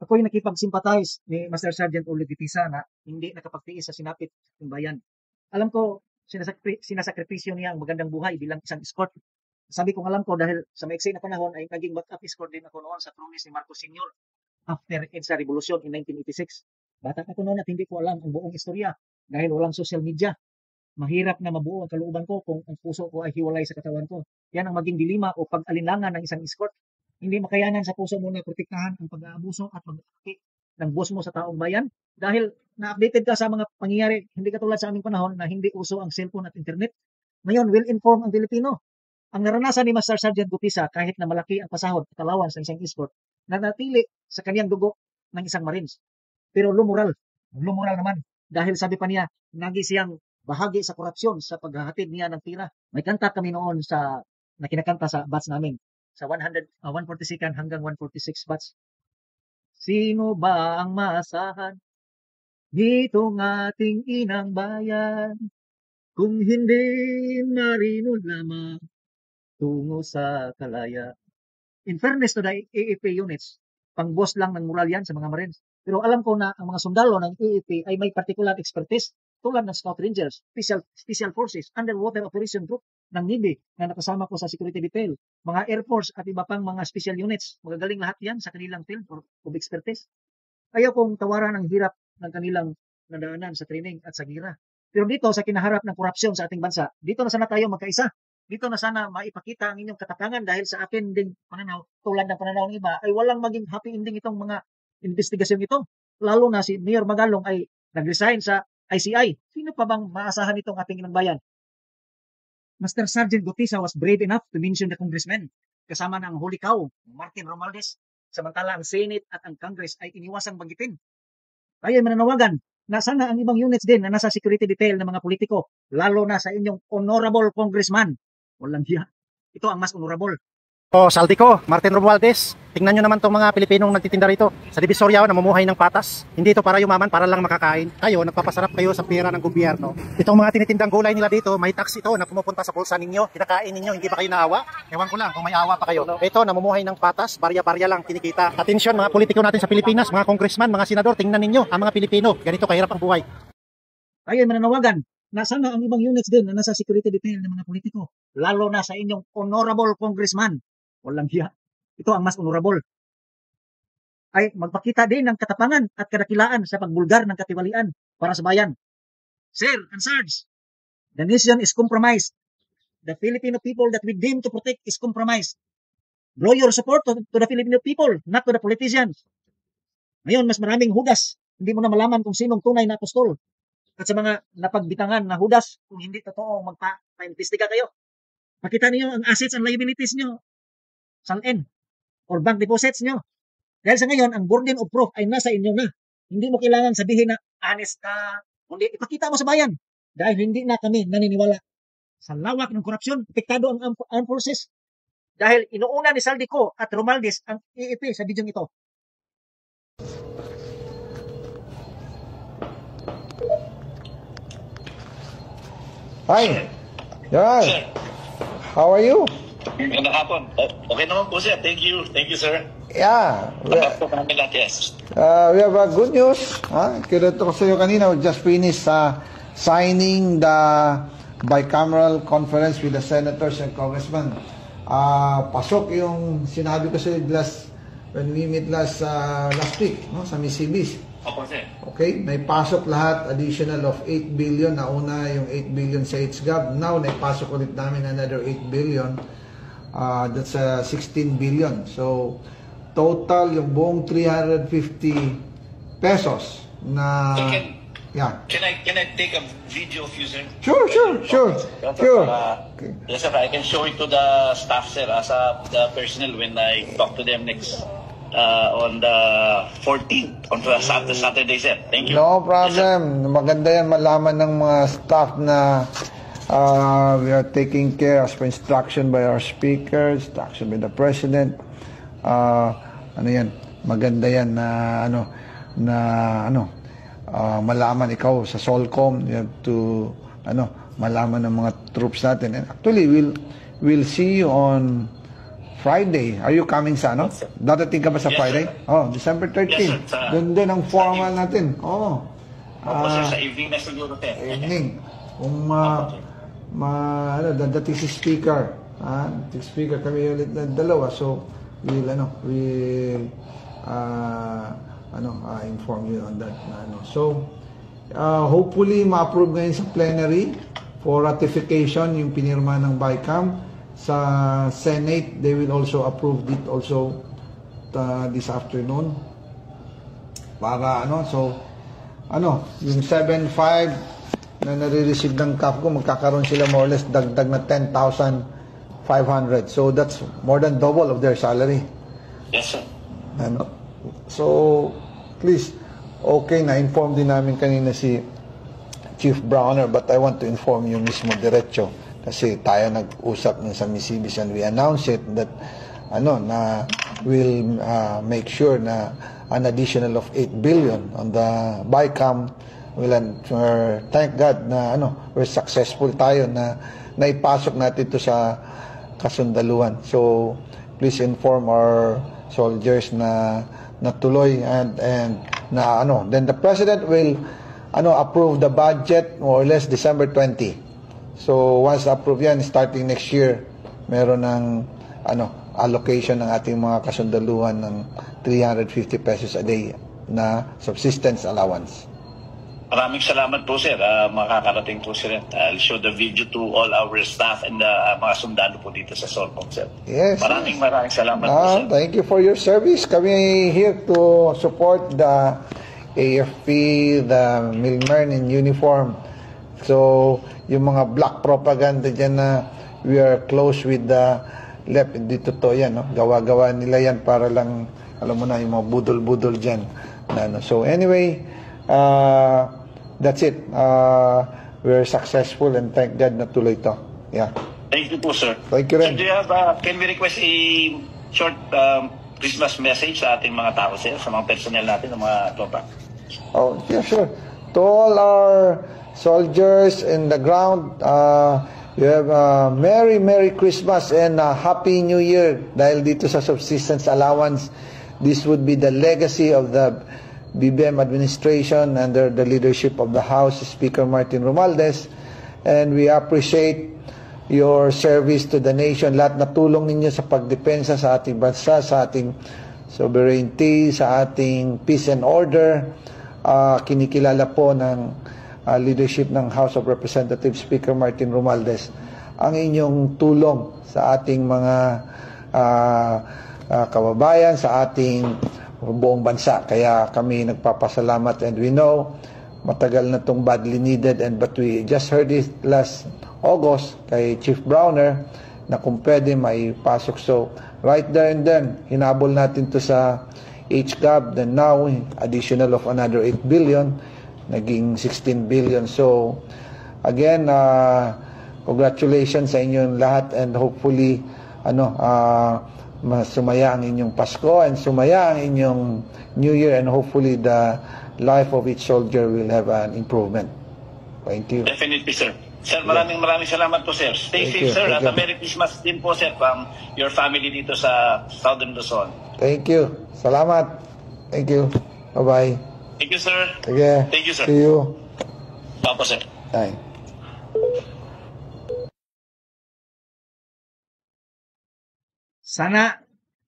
Ako'y nakipag-sympathize ni Master Sergeant Ulog Gitisa na hindi nakapagtiis sa sinapit ng bayan. Alam ko, sinasakripisyo niya ang magandang buhay bilang isang escort. Sabi kong alam ko dahil sa maiksi na panahon ay naging backup escort din ako noon sa Cronies ni Marcos Sr. after EDSA Revolution in 1986. Bata ako noon at hindi ko alam ang buong istorya dahil walang social media. Mahirap na mabuo ang kalooban ko kung ang puso ko ay hiwalay sa katawan ko. Yan ang maging dilema o pag-alinlangan ng isang escort. Hindi makayanan sa puso mo na protektahan ang pag-aabuso at pag-aaki ng boss mo sa taong bayan dahil na-updated ka sa mga pangyayari, hindi katulad sa aming panahon na hindi uso ang cellphone at internet. Ngayon, well-informed ang Pilipino. Ang naranasan ni Master Sergeant Gutisa kahit na malaki ang pasahod at allowance ng isang escort, nanatili sa kaniyang dugo ng isang Marines. Pero lumoral naman dahil sabi pa niya, nagi siyang bahagi sa korupsyon sa paghahatid niya ng tira. May kanta kami noon na kinakanta sa batch namin sa 142nd hanggang 146 batch. Sino ba ang maasahan ditong ating inang bayan kung hindi marino lamang tungo sa kalaya? In fairness to the AFP units, pang-boss lang ng moral yan sa mga Marines. Pero alam ko na ang mga sundalo ng AFP ay may particular expertise tulad ng Scout Rangers, Special Forces, Underwater Operation Group ng Navy na nakasama ko sa security detail, mga Air Force at iba pang mga special units. Magagaling lahat yan sa kanilang field of expertise. Ayaw kong tawaran ang hirap ng kanilang nadaanan sa training at sa gira. Pero dito sa kinaharap ng korupsyon sa ating bansa, dito na sana tayo magkaisa. Dito na sana maipakita ang inyong katapangan dahil sa akin ding pananaw, tulad ng pananaw ng iba, ay walang maging happy ending itong mga investigasyon ito. Lalo na si Mayor Magalong ay nag-resign sa ICI. Sino pa bang maasahan itong ating inang bayan? Master Sergeant Gutisa was brave enough to mention the congressman. Kasama ng Holy Cow, Martin Romualdez. Samantala ang Senate at ang Congress ay iniwasang banggitin. Tayo ay mananawagan na sana ang ibang units din na nasa security detail ng mga politiko, lalo na sa inyong honorable congressman. Walang hiya. Ito ang mas honorable. Saldico, Martin Romualdez. Tingnan nyo naman itong mga Pilipinong nagtitinda rito sa Divisoria, namumuhay ng patas. Hindi ito para yumaman, para lang makakain. Kayo, nagpapasarap kayo sa pera ng gobyerno. Itong mga tinitindang gulay nila dito, may tax ito na pumupunta sa bulsa ninyo. Kinakain ninyo, hindi ba kayo naawa? Ewan ko lang kung may awa pa kayo. Ito, namumuhay ng patas, barya-barya lang kinikita. Atensyon mga politiko natin sa Pilipinas, mga congressman, mga senador, tingnan ninyo ang mga Pilipino. Ganito kahirap ang buhay. Tayo ay mananawagan na sana ang ibang units din na nasa security detail ng mga politiko, lalo na sa inyong honorable congressman. Walang hiya. Ito ang mas honorable. Ay magpakita din ng katapangan at kadakilaan sa pagbulgar ng katiwalian para sa bayan. Sir and Sarge, the nation is compromised. The Filipino people that we deem to protect is compromised. Draw your support to the Filipino people, not to the politicians. Ngayon, mas maraming hudas. Hindi mo na malaman kung sinong tunay na apostol. At sa mga napagbitangan na hudas, kung hindi totoo, magpa-investiga kayo. Pakita niyo ang assets and liabilities niyo. Salin or bank deposits nyo. Dahil sa ngayon, ang burden of proof ay nasa inyo na. Hindi mo kailangan sabihin na honest ka. Kundi ipakita mo sa bayan. Dahil hindi na kami naniniwala sa lawak ng korupsyon. Apektado ang armed forces. Dahil inuuna ni Saldico at Romualdez ang AFP sa bidyong ito. Hi. Yeah. How are you? Magandang hapon. Okay naman po sir. Thank you. Thank you, sir. Yeah. Yes. We have good news. Kinuto ko sa iyo kanina, we just finished signing the bicameral conference with the senators and congressmen. Pasok yung sinabi ko sa iyo when we meet last week, no, sa Misibis. Opo, sir. Okay, may pasok lahat, additional of 8 billion. Nauna yung 8 billion sa HGAB. Now, naipasok ulit namin another 8 billion. That's 16 billion. So, total yung buong 350 pesos na... Can I take a video of you, sir? Sure. Okay. Yes, sir. I can show it to the staff, sir, as the personnel when I talk to them next on the 14th, on the Saturday, sir. Thank you. No problem. Yes, maganda yan malaman ng mga staff na we are taking care as per instruction by our speaker, instruction by the president. Maganda yan na malaman ikaw sa Solcom. You have to malaman ng mga troops natin. And actually, we'll see you on Friday. Are you coming sa ano? Dadating ka ba sa Yes, Friday? sir. Oh, December 13. Yes, sir. Doon din ang formal natin. Oh. Opo, sir, sa evening na siguro, sir. Evening. Kung Opo, sir. dadating si speaker. Speaker kami ulit na dalawa. So, we'll inform you on that. So, hopefully, ma-approve ngayon sa plenary for ratification yung pinirma ng BICAM. Sa Senate, they will also approve it also this afternoon. Para yung 7.5 na nare-receive ng CAFCO, magkakaroon sila more or less dagdag na 10,500. So that's more than double of their salary. Yes, sir. So please, okay, na-inform din namin kanina si Chief Browner, but I want to inform you mismo diretso kasi tayo nag-usap ng sa Misibis and we announced it that na we'll make sure na an additional of 8 billion on the BICAM. Thank God na we're successful tayo na naipasok natin ito sa kasundaluhan. So please inform our soldiers na natuloy and na then the president will approve the budget more or less December 20. So once approved yan, starting next year, meron ng allocation ng ating mga kasundaluhan ng 350 pesos a day na subsistence allowance. Maraming salamat po, sir. Makakarating po, sir. I'll show the video to all our staff and mga sundalo po dito sa Sorpong, sir. Yes. Maraming salamat po, sir. Thank you for your service. Kami here to support the AFP, the milkmen in uniform. So, yung mga black propaganda dyan na we are close with the left, hindi totoo yan. Gawa-gawa nila yan para lang, alam mo na, yung mga budol-budol dyan. So, anyway, that's it. We're successful and thank God na tuloy to. Yeah. Thank you po, sir. Thank you rin. So, do you have, can we request a short Christmas message sa ating mga tao, sir, sa mga personnel natin, ng mga tropa? Oh, yeah, sure. To all our soldiers in the ground, you have a Merry Christmas and a Happy New Year. Dahil dito sa subsistence allowance, this would be the legacy of the BBM administration under the leadership of the House Speaker Martin Romualdez. And we appreciate your service to the nation. Lahat na tulong ninyo sa pagdepensa sa ating bansa, sa ating sovereignty, sa ating peace and order. Kinikilala po ng leadership ng House of Representatives Speaker Martin Romualdez ang inyong tulong sa ating mga kababayan, sa ating buong bansa. Kaya kami nagpapasalamat and we know matagal na itong badly needed but we just heard it last August kay Chief Browner na kung pwede maipasok. So right there and then hinabol natin to sa HGAB, then now additional of another 8 billion, naging 16 billion. So again, congratulations sa inyong lahat and hopefully sumaya ang inyong Pasko and sumaya ang inyong New Year and hopefully the life of each soldier will have an improvement. Thank you. Definitely, sir. Sir, maraming salamat po, sir. Stay Thank safe, you. sir. Thank At you. Merry Christmas din po, sir, from your family dito sa Southern Luzon. Thank you. Salamat. Thank you. Bye-bye. Thank you, sir. Okay. Thank you, sir. See you. Opo, sir. Bye. Sana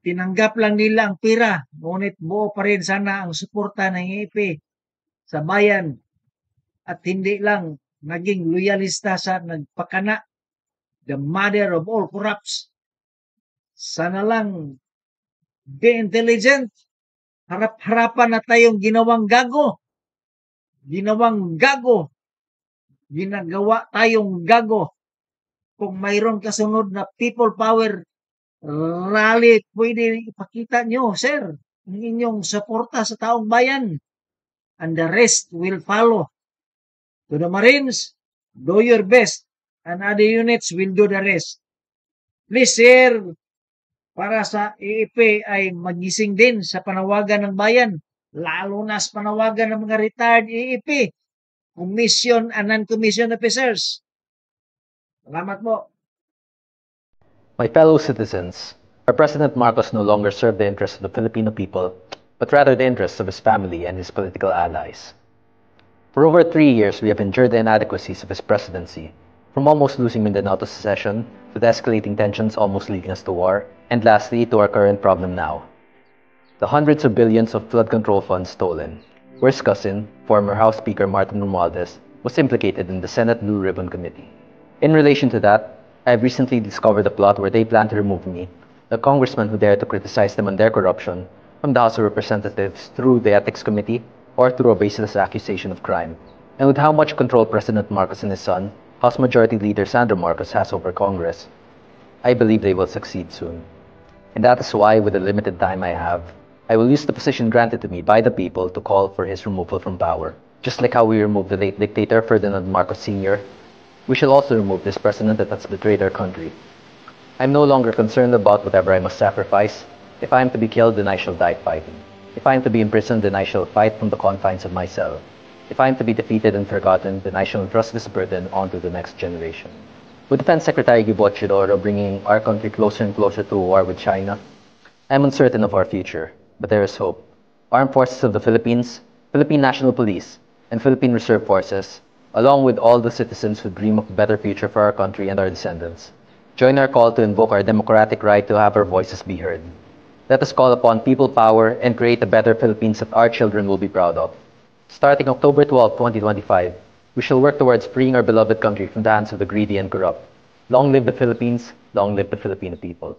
tinanggap lang nila ang pira, ngunit buo pa rin sana ang suporta ng EFP sa bayan at hindi lang naging loyalista sa nagpakana, the mother of all corrupts. Sana lang be intelligent, harap-harapan na tayong ginagawa tayong gago. Kung mayroong kasunod na people power rally, pwede ipakita nyo, sir, ang inyong suporta sa taong bayan. And the rest will follow. To the Marines, do your best. And other units will do the rest. Please, sir, para sa EFP ay magising din sa panawagan ng bayan, lalo na sa panawagan ng mga retired EFP, commission and non-commissioned officers. Salamat po. My fellow citizens, Our President Marcos no longer served the interests of the Filipino people, but rather the interests of his family and his political allies. For over 3 years, we have endured the inadequacies of his presidency, from almost losing Mindanao to secession, to the escalating tensions almost leading us to war, and lastly, to our current problem now. The hundreds of billions of flood control funds stolen. Worst cousin, former House Speaker Martin Romualdez, was implicated in the Senate Blue Ribbon Committee. In relation to that, I have recently discovered a plot where they plan to remove me, the congressman who dared to criticize them on their corruption, from the House of Representatives through the Ethics Committee or through a baseless accusation of crime. And with how much control President Marcos and his son, House Majority Leader Sandro Marcos, has over Congress, I believe they will succeed soon. And that is why, with the limited time I have, I will use the position granted to me by the people to call for his removal from power. Just like how we removed the late dictator Ferdinand Marcos Sr., we shall also remove this president that has betrayed our country. I am no longer concerned about whatever I must sacrifice. If I am to be killed, then I shall die fighting. If I am to be imprisoned, then I shall fight from the confines of my cell. If I am to be defeated and forgotten, then I shall entrust this burden onto the next generation. With Defense Secretary Gibo Chidoro bringing our country closer and closer to a war with China, I am uncertain of our future, but there is hope. Armed Forces of the Philippines, Philippine National Police, and Philippine Reserve Forces, along with all the citizens who dream of a better future for our country and our descendants, join our call to invoke our democratic right to have our voices be heard. Let us call upon people power and create a better Philippines that our children will be proud of. Starting October 12, 2025, we shall work towards freeing our beloved country from the hands of the greedy and corrupt. Long live the Philippines, long live the Filipino people.